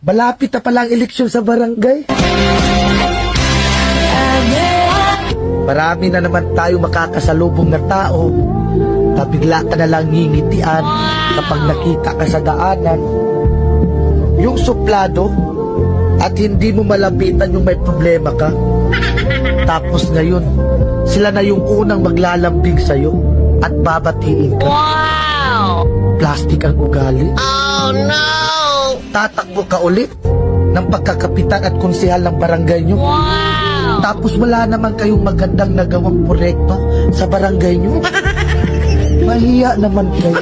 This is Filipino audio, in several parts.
Malapit na palang eleksyon sa barangay. Marami na naman tayo makakasalubong na tao na bigla ka na lang ngingitian kapag nakita ka sa daanan. Yung suplado at hindi mo malapitan yung may problema ka. Tapos ngayon, sila na yung unang maglalambing sa'yo at babatiin ka. Wow! Plastic ang ugali. Oh no! Tatakbo ka ulit ng pagkakapitan at konsehal ng barangay nyo. Wow! Tapos wala naman kayong magandang nagawang proyekto sa barangay nyo. Mahiya naman kayo.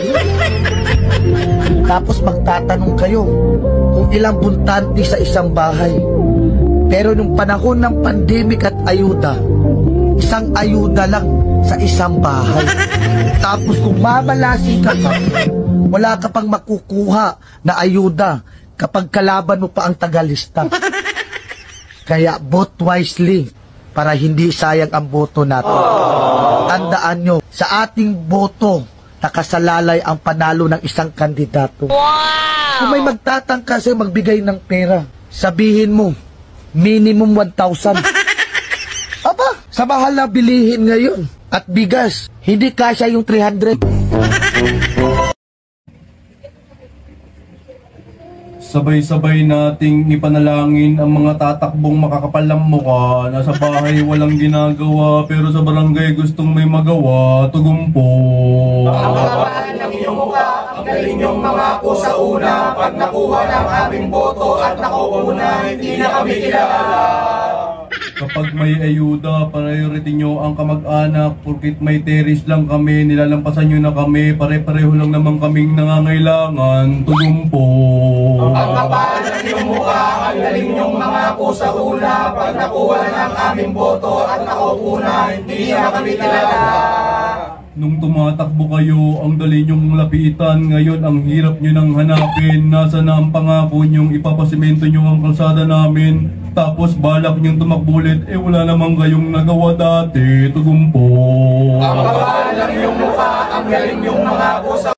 Tapos magtatanong kayo kung ilang buntante sa isang bahay. Pero nung panahon ng pandemic at ayuda, isang ayuda lang sa isang bahay. Tapos kung mamalasi ka pa, wala ka pang makukuha na ayuda kapag kalaban mo pa ang tagalista. Kaya vote wisely para hindi sayang ang boto natin. Tandaan nyo, sa ating boto, nakasalalay ang panalo ng isang kandidato. Wow! Kung may magtatangka sa'yo magbigay ng pera, sabihin mo, minimum 1,000. Aba, sa mahal na bilihin ngayon at bigas, hindi kasya yung 300. Sabay-sabay nating ipanalangin ang mga tatakbong makakapal ng mukha. Nasa bahay walang ginagawa, pero sa barangay gustong may magawa. Tugumpo. Ang kapal ng iyong mukha, ang galing niyong mangako sa una. Pag nakuha ng aming boto at nakuuna, hindi na kami kilala. Kapag may ayuda, priority nyo ang kamag-anak. Porkit may teris lang kami, nilalampasan nyo na kami. Pare-pareho lang naman kaming nangangailangan. Tugumpo. Ang kapal ng iyong mukha, ang galing niyong mangako sa una. Pag nakuha ng aming boto at nakuuna, hindi na kami kilala. Nung tumatakbo kayo, ang dali nyong lapitan. Ngayon, ang hirap nyo nang hanapin. Nasa na ang pangako nyong ipapasimento nyo ang kalsada namin. Tapos balak nyong tumakbulit, wala namang kayong nagawa dati. Tugumpo. Ang kapal ng iyong mukha, ang galing niyong mangako sa